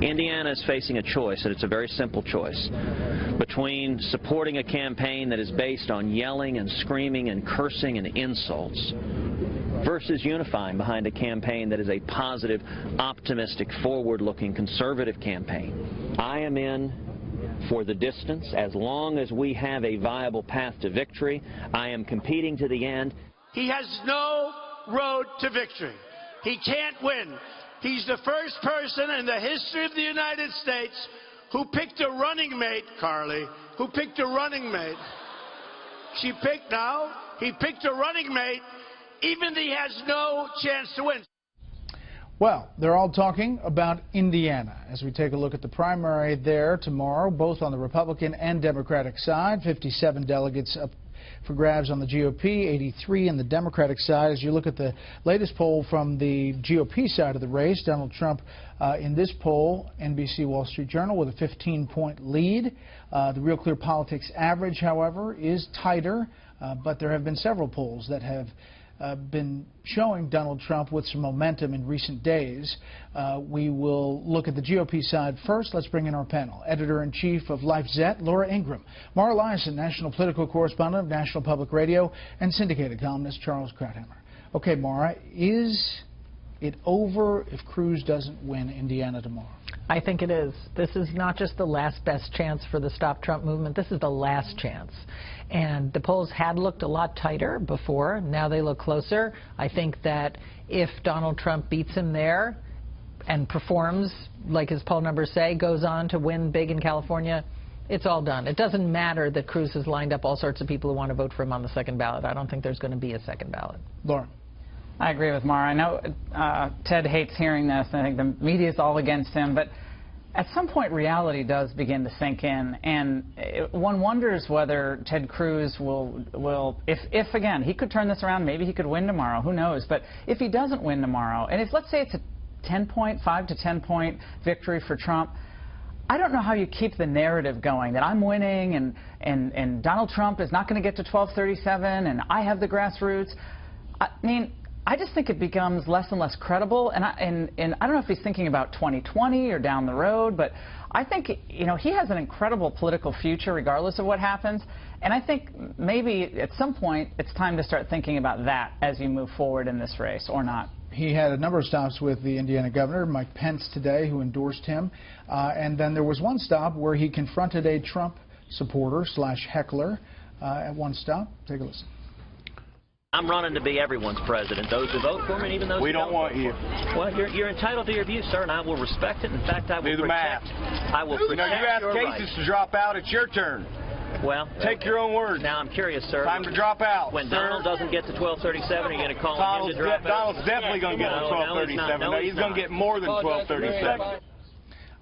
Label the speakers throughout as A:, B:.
A: Indiana is facing a choice, and it's a very simple choice, between supporting a campaign that is based on yelling and screaming and cursing and insults versus unifying behind a campaign that is a positive, optimistic, forward-looking, conservative campaign. I am in for the distance. As long as we have a viable path to victory, I am competing to the end.
B: He has no road to victory. He can't win. He's the first person in the history of the United States who picked a running mate, Carly, who picked a running mate. He picked a running mate, even he has no chance to win.
C: Well, they're all talking about Indiana as we take a look at the primary there tomorrow, both on the Republican and Democratic side. 57 delegates up for grabs on the GOP, 83 on the Democratic side. As you look at the latest poll from the GOP side of the race, Donald Trump in this poll, NBC Wall Street Journal, with a 15-point lead. The Real Clear Politics average, however, is tighter, but there have been several polls that have been showing Donald Trump with some momentum in recent days. We will look at the GOP side first. Let's bring in our panel. Editor-in-Chief of LifeZette, Laura Ingraham. Mara Liasson, National Political Correspondent of National Public Radio, and syndicated columnist Charles Krauthammer. Okay, Mara, is it over if Cruz doesn't win Indiana tomorrow?
D: I think it is. This is not just the last best chance for the Stop Trump movement. This is the last chance. And the polls had looked a lot tighter before. Now they look closer. I think that if Donald Trump beats him there and performs like his poll numbers say, goes on to win big in California, it's all done. It doesn't matter that Cruz has lined up all sorts of people who want to vote for him on the second ballot. I don't think there's going to be a second ballot.
C: Laura.
E: I agree with Mara. I know Ted hates hearing this, and I think the media is all against him, but at some point reality does begin to sink in, and one wonders whether Ted Cruz will if again, he could turn this around, maybe he could win tomorrow, who knows, but if he doesn't win tomorrow, and if let's say it's a 5 to 10 point victory for Trump, I don't know how you keep the narrative going that I'm winning and Donald Trump is not going to get to 1237 and I have the grassroots. I mean, I just think it becomes less and less credible, and I don't know if he's thinking about 2020 or down the road, but I think, you know, he has an incredible political future regardless of what happens, and I think maybe at some point it's time to start thinking about that as you move forward in this race, or not.
C: He had a number of stops with the Indiana governor, Mike Pence, today, who endorsed him, and then there was one stop where he confronted a Trump supporter / heckler at one stop. Take a listen.
A: I'm running to be everyone's president, those who vote for me and even those who don't
F: want you.
A: Well, you're entitled to your view, sir, and I will respect it. In fact, I will
F: do the math.
A: I will protect
F: you asked
A: your
F: cases
A: rights.
F: to drop out. It's your turn.
A: Well,
F: take your own words.
A: Now I'm curious, sir.
F: Time to drop out.
A: When Donald doesn't get to 1237, are you going to call him to drop out?
F: Donald's definitely going to get to 1237. No, he's going to get more than 1237.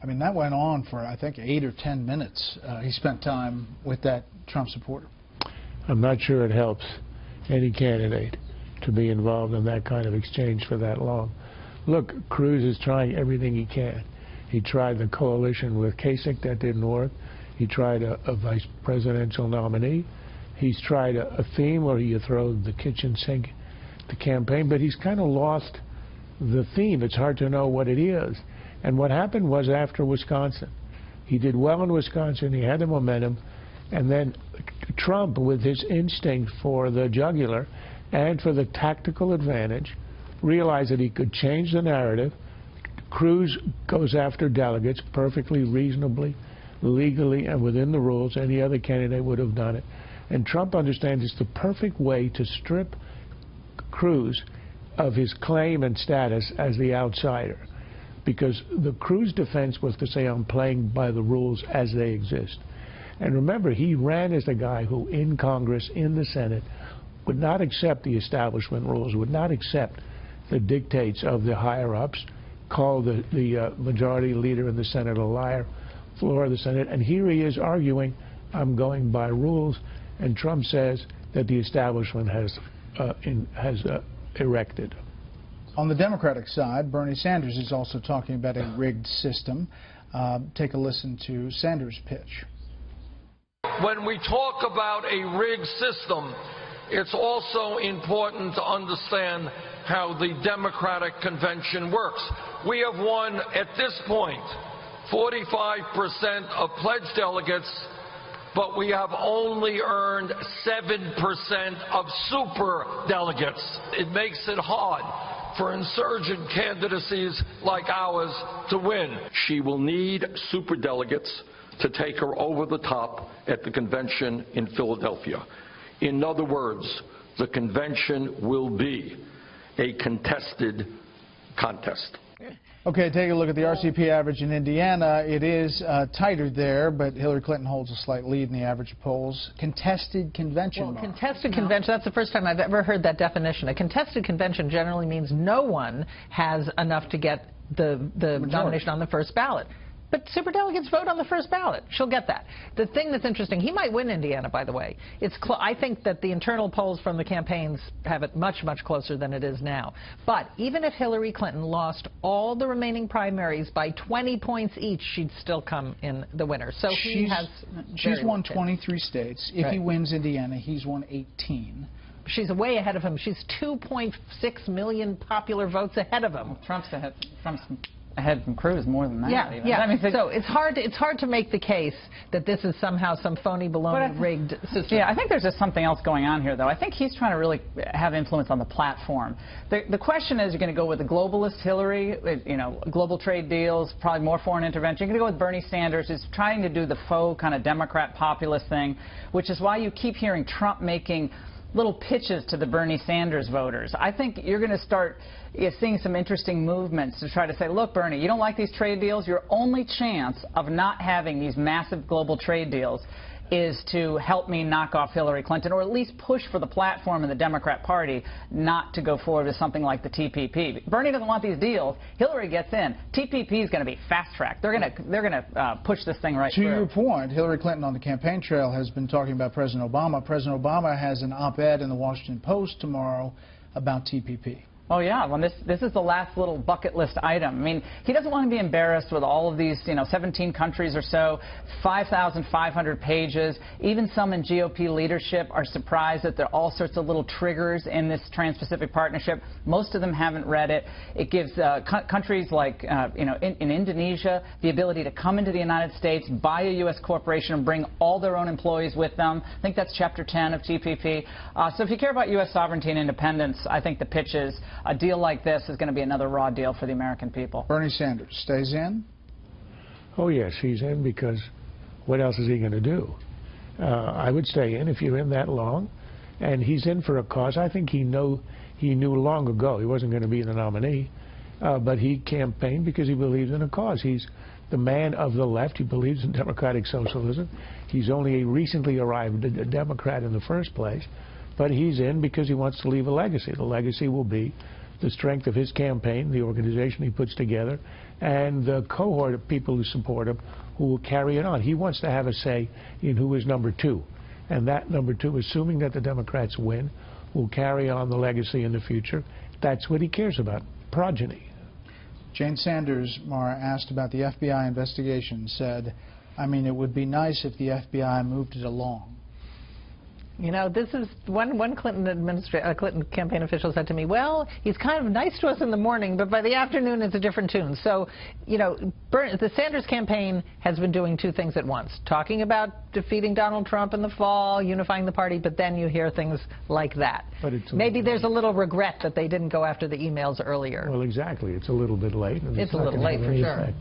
C: I mean, that went on for, I think, 8 or 10 minutes. He spent time with that Trump supporter.
G: I'm not sure it helps any candidate to be involved in that kind of exchange for that long. Look, Cruz is trying everything he can. He tried the coalition with Kasich, that didn't work. He tried a vice presidential nominee. He's tried a theme where you throw the kitchen sink to campaign, but he's kind of lost the theme. It's hard to know what it is. And what happened was after Wisconsin, he did well in Wisconsin, he had the momentum, and then Trump, with his instinct for the jugular and for the tactical advantage, realized that he could change the narrative. Cruz goes after delegates perfectly, reasonably, legally, and within the rules. Any other candidate would have done it. And Trump understands it's the perfect way to strip Cruz of his claim and status as the outsider. Because the Cruz defense was to say, I'm playing by the rules as they exist. And remember, he ran as the guy who, in Congress, in the Senate, would not accept the establishment rules, would not accept the dictates of the higher-ups, called the majority leader in the Senate a liar, floor of the Senate, and here he is arguing, I'm going by rules, and Trump says that the establishment has erected.
C: On the Democratic side, Bernie Sanders is also talking about a rigged system. Take a listen to Sanders' pitch.
H: When we talk about a rigged system, it's also important to understand how the Democratic convention works. We have won, at this point, 45% of pledged delegates, but we have only earned 7% of super delegates. It makes it hard for insurgent candidacies like ours to win.
I: She will need super delegates to take her over the top at the convention in Philadelphia. In other words, the convention will be a contested contest.
C: Okay, take a look at the RCP average in Indiana. It is tighter there, but Hillary Clinton holds a slight lead in the average polls. Contested convention.
D: Well, contested convention, that's the first time I've ever heard that definition. A contested convention generally means no one has enough to get the nomination on the first ballot. But superdelegates vote on the first ballot. She'll get that. The thing that's interesting, he might win Indiana, by the way. I think that the internal polls from the campaigns have it much, much closer than it is now. But even if Hillary Clinton lost all the remaining primaries by 20 points each, she'd still come in the winner. So
C: she's won 23 states. If he wins Indiana, he's won 18.
D: She's way ahead of him. She's 2.6 million popular votes ahead of him.
E: Well, Trump's ahead from Cruz more than that.
D: Yeah,
E: even.
D: yeah.
E: I mean,
D: so it's hard to make the case that this is somehow some phony, baloney, rigged system.
E: Yeah, I think there's just something else going on here, though. I think he's trying to really have influence on the platform. The question is, you're going to go with the globalist Hillary, you know, global trade deals, probably more foreign intervention. You're going to go with Bernie Sanders, who's trying to do the faux kind of Democrat populist thing, which is why you keep hearing Trump making little pitches to the Bernie Sanders voters. I think you're going to start seeing some interesting movements to try to say, look, Bernie, you don't like these trade deals? Your only chance of not having these massive global trade deals is to help me knock off Hillary Clinton, or at least push for the platform in the Democrat Party not to go forward with something like the TPP. Bernie doesn't want these deals. Hillary gets in. TPP is going to be fast-tracked. They're going to push this thing right through.
C: To your point, Hillary Clinton on the campaign trail has been talking about President Obama. President Obama has an op-ed in the Washington Post tomorrow about TPP.
E: Oh, yeah. Well, this is the last little bucket list item. I mean, he doesn't want to be embarrassed with all of these, 17 countries or so, 5,500 pages. Even some in GOP leadership are surprised that there are all sorts of little triggers in this Trans-Pacific Partnership. Most of them haven't read it. It gives countries like, in Indonesia the ability to come into the United States, buy a U.S. corporation, and bring all their own employees with them. I think that's Chapter 10 of TPP. So if you care about U.S. sovereignty and independence, I think the pitch is a deal like this is going to be another raw deal for the American people.
C: Bernie Sanders stays in?
G: Oh, yes, he's in, because what else is he going to do? I would stay in if you're in that long. And he's in for a cause. I think he knew long ago he wasn't going to be the nominee, but he campaigned because he believes in a cause. He's the man of the left. He believes in democratic socialism. He's only a recently arrived Democrat in the first place. But he's in because he wants to leave a legacy. The legacy will be the strength of his campaign, the organization he puts together, and the cohort of people who support him who will carry it on. He wants to have a say in who is number two. And that number two, assuming that the Democrats win, will carry on the legacy in the future. That's what he cares about, progeny.
C: Jane Sanders, Mara, asked about the FBI investigation, said, I mean, it would be nice if the FBI moved it along.
D: This is one Clinton campaign official said to me, well, he's kind of nice to us in the morning, but by the afternoon it's a different tune. So, the Sanders campaign has been doing two things at once, talking about defeating Donald Trump in the fall, unifying the party, but then you hear things like that.
G: But
D: maybe there's a little regret that they didn't go after the emails earlier.
G: Well, exactly. It's a little bit late. And
D: it's a little late for sure.
G: Effect.